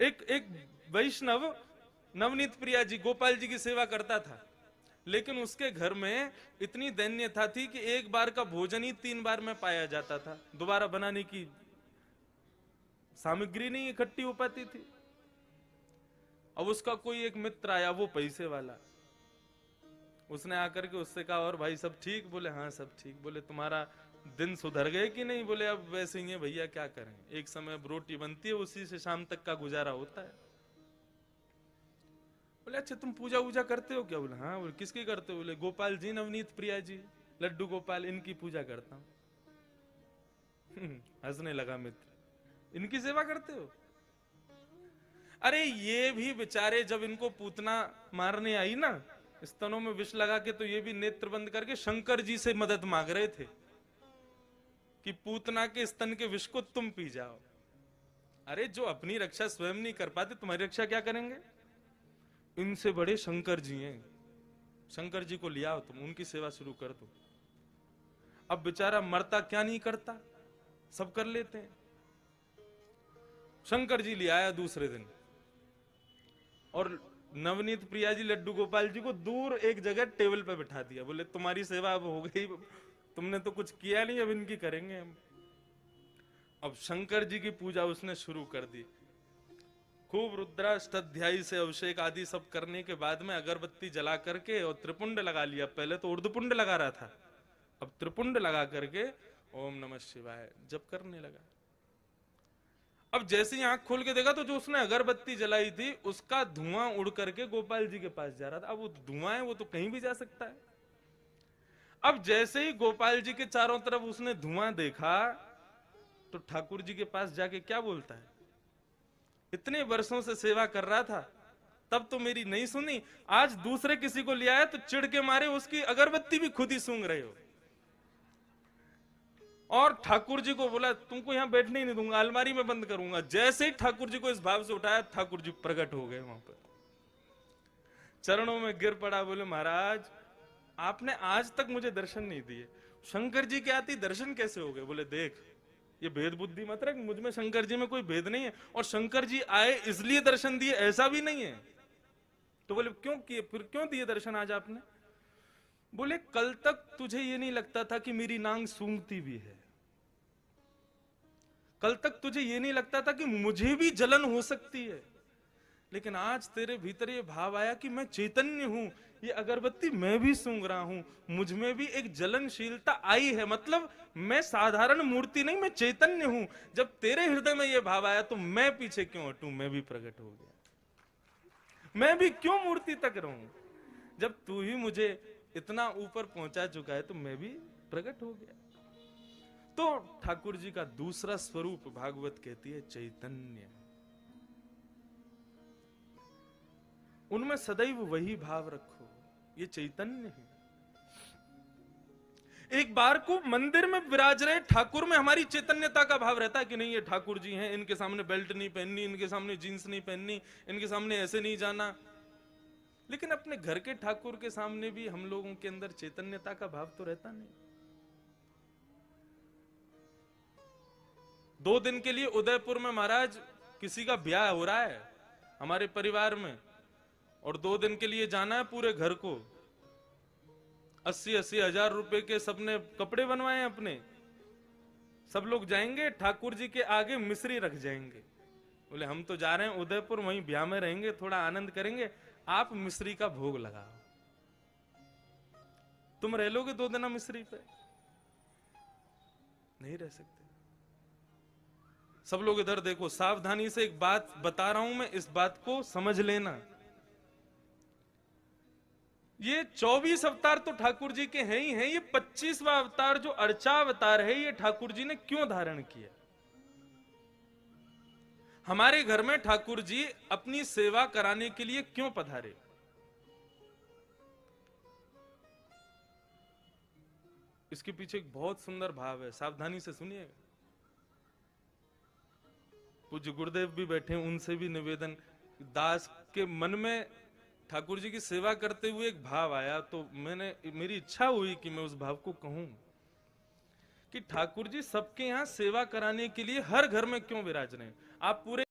एक एक वैष्णव नवनीत प्रिया जी गोपाल जी की सेवा करता था, लेकिन उसके घर में इतनी दैन्यता थी कि एक बार का भोजन ही 3 बार में पाया जाता था, दोबारा बनाने की सामग्री नहीं इकट्ठी हो पाती थी। अब उसका कोई एक मित्र आया, वो पैसे वाला, उसने आकर के उससे कहा और भाई सब ठीक? बोले हाँ सब ठीक। बोले तुम्हारा दिन सुधर गए कि नहीं? बोले अब वैसे ही है भैया, क्या करें, एक समय अब रोटी बनती है, उसी से शाम तक का गुजारा होता है। बोले अच्छा तुम पूजा वूजा करते हो क्या? बोले हाँ। बोले किसकी करते हो? बोले गोपाल जी, नवनीत प्रिया जी, लड्डू गोपाल, इनकी पूजा करता हूं। हंसने लगा मित्र, इनकी सेवा करते हो? अरे ये भी बेचारे जब इनको पूतना मारने आई ना, स्तनों में विष लगा के, तो ये भी नेत्र बंद करके शंकर जी से मदद मांग रहे थे कि पूतना के स्तन के विष को तुम पी जाओ। अरे जो अपनी रक्षा स्वयं नहीं कर पाते, तुम्हारी रक्षा क्या करेंगे? इनसे बड़े शंकर जी हैं, शंकर जी को लिया हो तुम, उनकी सेवा शुरू कर दो। अब बेचारा मरता क्या नहीं करता, सब कर लेते हैं। शंकर जी ले आया दूसरे दिन, और नवनीत प्रिया जी लड्डू गोपाल जी को दूर एक जगह टेबल पे बिठा दिया। बोले तुम्हारी सेवा अब हो गई, तुमने तो कुछ किया नहीं, अब इनकी करेंगे हम। अब शंकर जी की पूजा उसने शुरू कर दी, खूब रुद्राष्टाध्यायी से अभिषेक आदि सब करने के बाद में अगरबत्ती जला करके और त्रिपुंड लगा लिया। पहले तो उर्दपुंड लगा रहा था, अब त्रिपुंड लगा करके ओम नमः शिवाय जप करने लगा। अब जैसे ही आंख खोल के देखा तो जो उसने अगरबत्ती जलाई थी उसका धुआं उड़ करके गोपाल जी के पास जा रहा था। अब वो धुआं है, वो तो कहीं भी जा सकता है। अब जैसे ही गोपाल जी के चारों तरफ उसने धुआं देखा तो ठाकुर जी के पास जाके क्या बोलता है, इतने वर्षों से सेवा कर रहा था, तब तो मेरी नहीं सुनी, आज दूसरे किसी को ले आया तो चिढ़ के मारे उसकी अगरबत्ती भी खुद ही सूंघ रहे हो। और ठाकुर जी को बोला तुमको यहां बैठने ही नहीं दूंगा, अलमारी में बंद करूंगा। जैसे ही ठाकुर जी को इस भाव से उठाया, ठाकुर जी प्रकट हो गए वहां पर, चरणों में गिर पड़ा। बोले महाराज आपने आज तक मुझे दर्शन नहीं दिए, शंकर जी के आती दर्शन कैसे हो गए? बोले देख ये भेद बुद्धि मत रख, मुझ में शंकर जी में कोई भेद नहीं है, और शंकर जी आए इसलिए दर्शन दिए ऐसा भी नहीं है। तो बोले क्यों किए, फिर क्यों दिए दर्शन आज आपने? बोले कल तक तुझे ये नहीं लगता था कि मेरी नांग सूंघती भी है, कल तक तुझे ये नहीं लगता था कि मुझे भी जलन हो सकती है, लेकिन आज तेरे भीतर ये भाव आया कि मैं चैतन्य हूं, ये अगरबत्ती मैं भी सूंघ रहा हूं, मुझ में भी एक जलनशीलता आई है, मतलब मैं साधारण मूर्ति नहीं, मैं चैतन्य हूं। जब तेरे हृदय में ये भाव आया तो मैं पीछे क्यों हटूं, मैं भी प्रकट हो गया, मैं भी क्यों मूर्ति तक रहूं? जब तू ही मुझे इतना ऊपर पहुंचा चुका है तो मैं भी प्रकट हो गया। तो ठाकुर जी का दूसरा स्वरूप भागवत कहती है चैतन्य, उनमें सदैव वही भाव रखो, ये चैतन्य है। एक बार को मंदिर में विराज रहे ठाकुर में हमारी चैतन्यता का भाव रहता है कि नहीं ये ठाकुर जी हैं, इनके सामने बेल्ट नहीं पहननी, इनके सामने जींस नहीं पहननी, इनके सामने ऐसे नहीं जाना। लेकिन अपने घर के ठाकुर के सामने भी हम लोगों के अंदर चैतन्यता का भाव तो रहता नहीं। 2 दिन के लिए उदयपुर में महाराज किसी का ब्याह हो रहा है हमारे परिवार में, और 2 दिन के लिए जाना है पूरे घर को, 80-80 हजार रुपए के सबने कपड़े बनवाए हैं अपने, सब लोग जाएंगे ठाकुर जी के आगे मिश्री रख जाएंगे। बोले हम तो जा रहे हैं उदयपुर, वहीं ब्याह में रहेंगे, थोड़ा आनंद करेंगे, आप मिश्री का भोग लगाओ। तुम रह लोगे 2 दिन मिश्री पे? नहीं रह सकते। सब लोग इधर देखो, सावधानी से एक बात बता रहा हूं मैं, इस बात को समझ लेना। ये 24 अवतार तो ठाकुर जी के हैं ही हैं, ये 25वां अवतार जो अर्चा अवतार है, ये ठाकुर जी ने क्यों धारण किया? हमारे घर में ठाकुर जी अपनी सेवा कराने के लिए क्यों पधारे? इसके पीछे एक बहुत सुंदर भाव है, सावधानी से सुनिएगा। पूज्य गुरुदेव भी बैठे, उनसे भी निवेदन, दास के मन में ठाकुर जी की सेवा करते हुए एक भाव आया, तो मेरी इच्छा हुई कि मैं उस भाव को कहूं कि ठाकुर जी सबके यहां सेवा कराने के लिए हर घर में क्यों विराज रहे हैं। आप पूरे